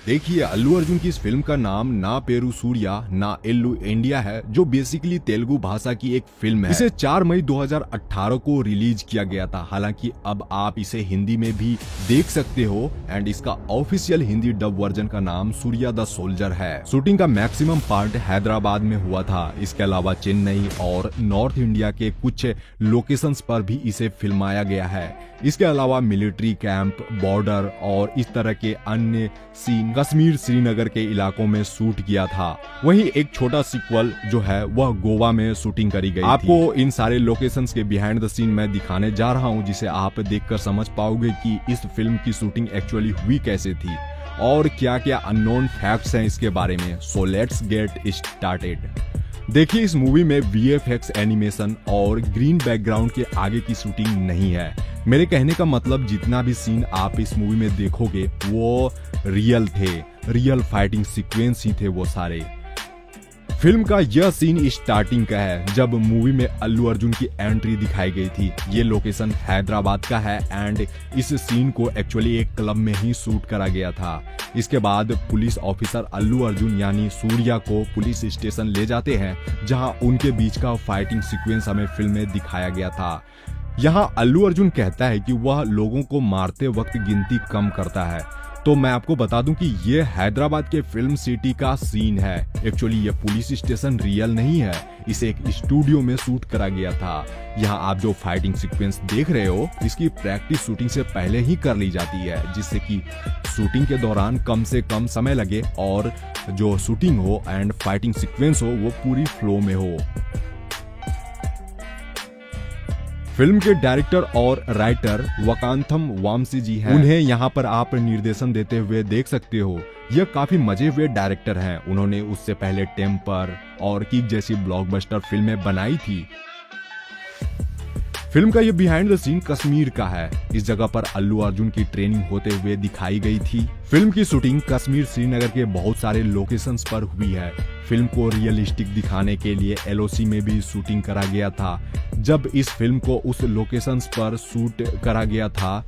देखिए, अल्लू अर्जुन की इस फिल्म का नाम ना पेरू सूर्या ना एल्लू इंडिया है, जो बेसिकली तेलुगु भाषा की एक फिल्म है। इसे 4 मई 2018 को रिलीज किया गया था। हालांकि अब आप इसे हिंदी में भी देख सकते हो एंड इसका ऑफिशियल हिंदी डब वर्जन का नाम सूर्या द सोल्जर है। शूटिंग का मैक्सिमम पार्ट हैदराबाद में हुआ था। इसके अलावा चेन्नई और नॉर्थ इंडिया के कुछ लोकेशंस पर भी इसे फिल्माया गया है। इसके अलावा मिलिट्री कैंप, बॉर्डर और इस तरह के अन्य सीन कश्मीर, श्रीनगर के इलाकों में शूट किया था। वहीं एक छोटा सीक्वल जो है वह गोवा में शूटिंग करी गई थी। आपको इन सारे लोकेशंस के बिहाइंड द सीन मैं दिखाने जा रहा हूं, जिसे आप देखकर समझ पाओगे कि इस फिल्म की शूटिंग एक्चुअली हुई कैसे थी और क्या क्या अननोन फैक्ट्स हैं इसके बारे में। So let's get started. देखिए, इस मूवी में VFX एनिमेशन और ग्रीन बैकग्राउंड के आगे की शूटिंग नहीं है। मेरे कहने का मतलब जितना भी सीन आप इस मूवी में देखोगे वो रियल थे, रियल फाइटिंग सीक्वेंस ही थे वो सारे। फिल्म का यह सीन स्टार्टिंग का है, जब मूवी में अल्लू अर्जुन की एंट्री दिखाई गई थी। ये लोकेशन हैदराबाद का है एंड इस सीन को एक्चुअली एक क्लब में ही शूट करा गया था। इसके बाद पुलिस ऑफिसर अल्लू अर्जुन यानी सूर्या को पुलिस स्टेशन ले जाते हैं, जहां उनके बीच का फाइटिंग सीक्वेंस हमें फिल्म में दिखाया गया था। यहाँ अल्लू अर्जुन कहता है कि वह लोगों को मारते वक्त गिनती कम करता है। तो मैं आपको बता दूं कि ये हैदराबाद के फिल्म सिटी का सीन है। एक्चुअली ये पुलिस स्टेशन रियल नहीं है, इसे एक स्टूडियो में शूट करा गया था। यहाँ आप जो फाइटिंग सीक्वेंस देख रहे हो, इसकी प्रैक्टिस शूटिंग से पहले ही कर ली जाती है, जिससे कि शूटिंग के दौरान कम से कम समय लगे और जो शूटिंग हो एंड फाइटिंग सीक्वेंस हो वो पूरी फ्लो में हो। फिल्म के डायरेक्टर और राइटर वकांथम वामसी जी हैं। उन्हें यहाँ पर आप निर्देशन देते हुए देख सकते हो। यह काफी मजे हुए डायरेक्टर हैं। उन्होंने उससे पहले टेम्पर और किक जैसी ब्लॉकबस्टर फिल्में बनाई थी। फिल्म का ये बिहाइंड द सीन कश्मीर का है। इस जगह पर अल्लू अर्जुन की ट्रेनिंग होते हुए दिखाई गई थी। फिल्म की शूटिंग कश्मीर, श्रीनगर के बहुत सारे लोकेशंस पर हुई है। फिल्म को रियलिस्टिक दिखाने के लिए LOC में भी शूटिंग करा गया था। जब इस फिल्म को उस लोकेशंस पर शूट करा गया था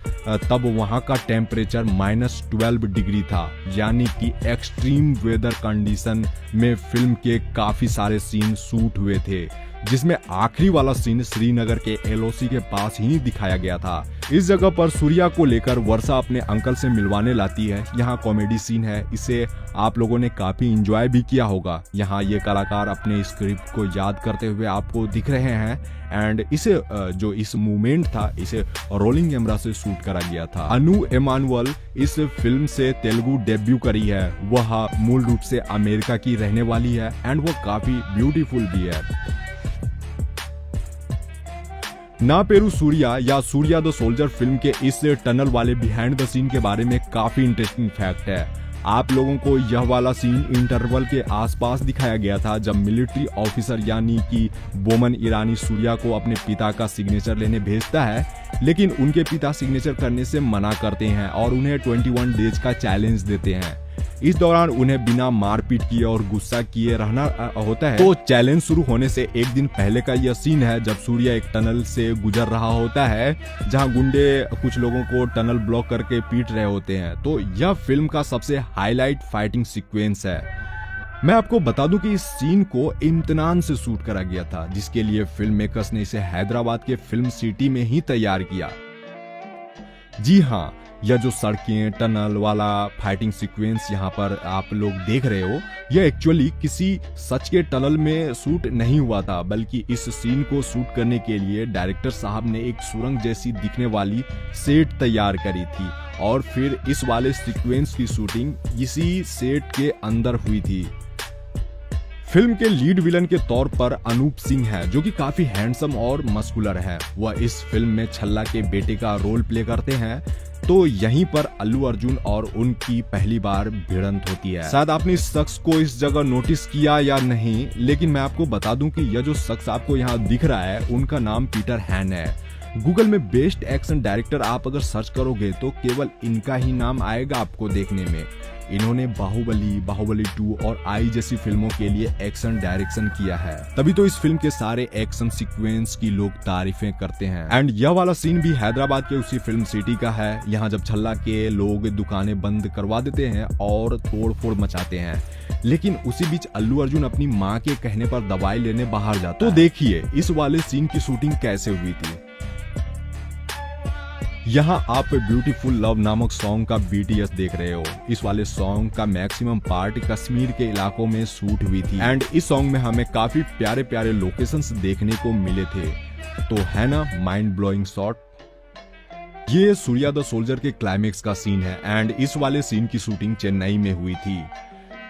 तब वहां का टेम्परेचर -12 डिग्री था, यानी कि एक्सट्रीम वेदर कंडीशन में फिल्म के काफी सारे सीन शूट हुए थे, जिसमें आखिरी वाला सीन श्रीनगर के LOC के पास ही दिखाया गया था। इस जगह पर सूर्या को लेकर वर्षा अपने अंकल से मिलवाने लाती है। यहाँ कॉमेडी सीन है, इसे आप लोगों ने काफी एंजॉय भी किया होगा। यहाँ ये कलाकार अपने स्क्रिप्ट को याद करते हुए आपको दिख रहे हैं एंड इसे जो इस मूवमेंट था इसे रोलिंग कैमरा से शूट करा गया था। अनु एमानुअल इस फिल्म से तेलुगु डेब्यू करी है। वह मूल रूप से अमेरिका की रहने वाली है एंड वो काफी ब्यूटीफुल भी है। ना पेरू सूर्या या सूर्या द सोल्जर फिल्म के इस टनल वाले बिहाइंड द सीन के बारे में काफी इंटरेस्टिंग फैक्ट है। आप लोगों को यह वाला सीन इंटरवल के आसपास दिखाया गया था, जब मिलिट्री ऑफिसर यानी कि बोमन ईरानी सूर्या को अपने पिता का सिग्नेचर लेने भेजता है, लेकिन उनके पिता सिग्नेचर करने से मना करते हैं और उन्हें 21 डेज का चैलेंज देते हैं। इस दौरान उन्हें बिना मारपीट किए और गुस्सा किए रहना होता है। तो चैलेंज शुरू होने से एक दिन पहले का यह सीन है, जब सूर्या एक टनल से गुजर रहा होता है, जहां गुंडे कुछ लोगों को टनल ब्लॉक करके पीट रहे होते हैं। तो यह फिल्म का सबसे हाईलाइट फाइटिंग सीक्वेंस है। मैं आपको बता दूं कि इस सीन को इम्तिनान से शूट करा गया था, जिसके लिए फिल्म मेकर्स ने इसे हैदराबाद के फिल्म सिटी में ही तैयार किया। जी हाँ, यह जो सड़कें, टनल वाला फाइटिंग सीक्वेंस यहाँ पर आप लोग देख रहे हो, यह एक्चुअली किसी सच के टनल में शूट नहीं हुआ था, बल्कि इस सीन को शूट करने के लिए डायरेक्टर साहब ने एक सुरंग जैसी दिखने वाली सेट तैयार करी थी और फिर इस वाले सीक्वेंस की शूटिंग इसी सेट के अंदर हुई थी। फिल्म के लीड विलन के तौर पर अनूप सिंह है, जो कि काफी हैंडसम और मस्कुलर है। वह इस फिल्म में छल्ला के बेटे का रोल प्ले करते हैं। तो यहीं पर अल्लू अर्जुन और उनकी पहली बार भिड़ंत होती है। शायद आपने इस शख्स को इस जगह नोटिस किया या नहीं, लेकिन मैं आपको बता दूं कि यह जो शख्स आपको यहाँ दिख रहा है, उनका नाम पीटर हैन है। गूगल में बेस्ट एक्शन डायरेक्टर आप अगर सर्च करोगे तो केवल इनका ही नाम आएगा आपको देखने में। इन्होंने बाहुबली, बाहुबली 2 और आई जैसी फिल्मों के लिए एक्शन डायरेक्शन किया है, तभी तो इस फिल्म के सारे एक्शन सीक्वेंस की लोग तारीफें करते हैं। एंड यह वाला सीन भी हैदराबाद के उसी फिल्म सिटी का है, यहाँ जब छल्ला के लोग दुकानें बंद करवा देते हैं और तोड़फोड़ मचाते हैं, लेकिन उसी बीच अल्लू अर्जुन अपनी माँ के कहने पर दवाई लेने बाहर जाता है। तो देखिए इस वाले सीन की शूटिंग कैसे हुई थी। यहाँ आप ब्यूटीफुल लव नामक सॉन्ग का BTS देख रहे हो। इस वाले सॉन्ग का मैक्सिमम पार्ट कश्मीर के इलाकों में शूट हुई थी एंड इस सॉन्ग में हमें काफी प्यारे प्यारे लोकेशंस देखने को मिले थे। तो है ना माइंड ब्लोइंग शॉट। ये सूर्या द सोल्जर के क्लाइमेक्स का सीन है एंड इस वाले सीन की शूटिंग चेन्नई में हुई थी।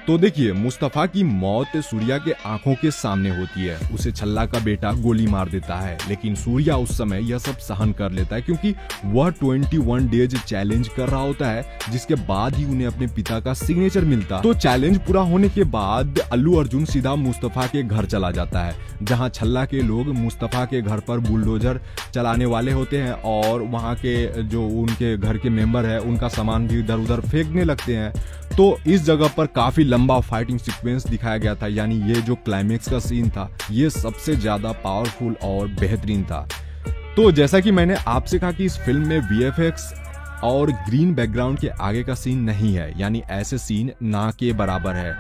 तो देखिए मुस्तफा की मौत सूर्या के आंखों के सामने होती है, उसे छल्ला का बेटा गोली मार देता है, लेकिन सूर्या उस समय यह सब सहन कर लेता है क्योंकि वह 21 डेज चैलेंज कर रहा होता है, जिसके बाद ही उन्हें अपने पिता का सिग्नेचर मिलता। तो चैलेंज पूरा होने के बाद अल्लू अर्जुन सीधा मुस्तफा के घर चला जाता है, जहां छल्ला के लोग मुस्तफा के घर पर बुलडोजर चलाने वाले होते हैं और वहां के जो उनके घर के मेंबर है उनका सामान भी इधर उधर फेंकने लगते हैं। तो इस जगह पर काफी लंबा फाइटिंग सीक्वेंस दिखाया गया था, यानी ये जो क्लाइमेक्स का सीन था ये सबसे ज्यादा पावरफुल और बेहतरीन था। तो जैसा कि मैंने आपसे कहा कि इस फिल्म में VFX और ग्रीन बैकग्राउंड के आगे का सीन नहीं है, यानी ऐसे सीन ना के बराबर है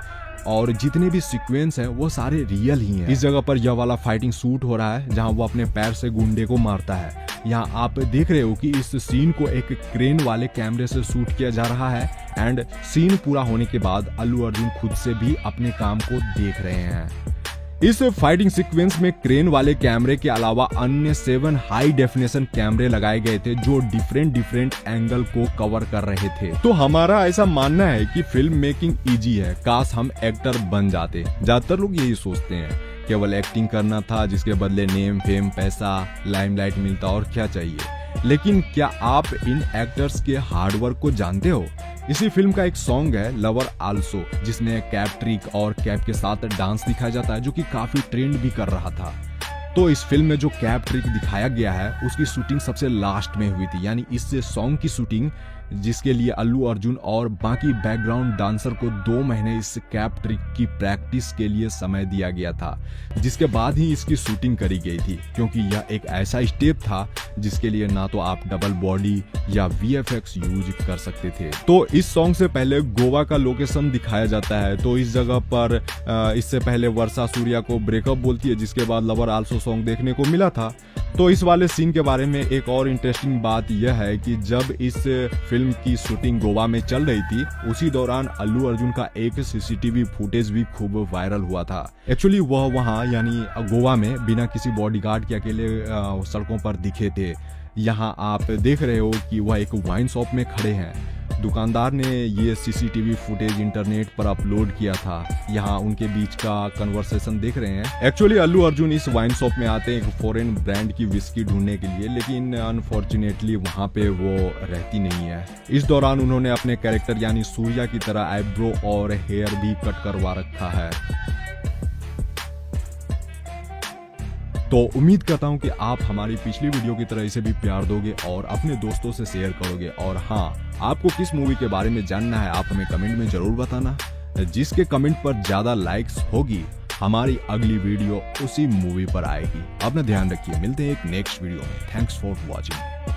और जितने भी सीक्वेंस हैं वो सारे रियल ही हैं। इस जगह पर यह वाला फाइटिंग शूट हो रहा है जहां वो अपने पैर से गुंडे को मारता है। यहाँ आप देख रहे हो कि इस सीन को एक क्रेन वाले कैमरे से शूट किया जा रहा है एंड सीन पूरा होने के बाद अल्लू अर्जुन खुद से भी अपने काम को देख रहे हैं। इस फाइटिंग सीक्वेंस में क्रेन वाले कैमरे के अलावा अन्य 7 हाई डेफिनेशन कैमरे लगाए गए थे जो डिफरेंट एंगल को कवर कर रहे थे। तो हमारा ऐसा मानना है कि फिल्म मेकिंग इजी है, काश हम एक्टर बन जाते। ज्यादातर लोग यही सोचते हैं, केवल एक्टिंग करना था जिसके बदले नेम फेम पैसा लाइमलाइट मिलता और क्या चाहिए। लेकिन क्या आप इन एक्टर्स के हार्डवर्क को जानते हो? इसी फिल्म का एक सॉन्ग है लवर आल्सो, जिसमें कैप ट्रिक और कैप के साथ डांस दिखाया जाता है जो कि काफी ट्रेंड भी कर रहा था। तो इस फिल्म में जो कैप ट्रिक दिखाया गया है उसकी शूटिंग सबसे लास्ट में हुई थी, यानी इस सॉन्ग की शूटिंग जिसके लिए अल्लू अर्जुन और बाकी बैकग्राउंड डांसर को 2 महीने इस कैप ट्रिक की प्रैक्टिस के लिए समय दिया गया था, जिसके बाद ही इसकी शूटिंग करी गई थी, क्योंकि यह एक ऐसा स्टेप था जिसके लिए ना तो आप डबल बॉडी या VFX यूज कर सकते थे। तो इस सॉन्ग से पहले गोवा का लोकेशन दिखाया जाता है। तो इस जगह पर इससे पहले वर्षा सूर्या को ब्रेकअप बोलती है, जिसके बाद लवर आल्सो सॉन्ग देखने को मिला था। तो इस वाले सीन के बारे में एक और इंटरेस्टिंग बात यह है कि जब इस फिल्म की शूटिंग गोवा में चल रही थी उसी दौरान अल्लू अर्जुन का एक CCTV फुटेज भी खूब वायरल हुआ था। एक्चुअली वह वहां यानी गोवा में बिना किसी बॉडीगार्ड के अकेले सड़कों पर दिखे थे। यहाँ आप देख रहे हो कि वह एक वाइन शॉप में खड़े हैं। दुकानदार ने ये CCTV फुटेज इंटरनेट पर अपलोड किया था। यहाँ उनके बीच का कन्वर्सेशन देख रहे हैं। एक्चुअली अल्लू अर्जुन इस वाइन शॉप में आते हैं एक फॉरेन ब्रांड की विस्की ढूंढने के लिए, लेकिन अनफॉर्चुनेटली वहाँ पे वो रहती नहीं है। इस दौरान उन्होंने अपने कैरेक्टर यानी सूर्या की तरह आईब्रो और हेयर भी कट करवा रखा है। तो उम्मीद करता हूं कि आप हमारी पिछली वीडियो की तरह इसे भी प्यार दोगे और अपने दोस्तों से शेयर करोगे। और हाँ, आपको किस मूवी के बारे में जानना है आप हमें कमेंट में जरूर बताना। जिसके कमेंट पर ज्यादा लाइक्स होगी हमारी अगली वीडियो उसी मूवी पर आएगी। अपना ध्यान रखिए, मिलते हैं एक नेक्स्ट वीडियो में। Thanks for watching.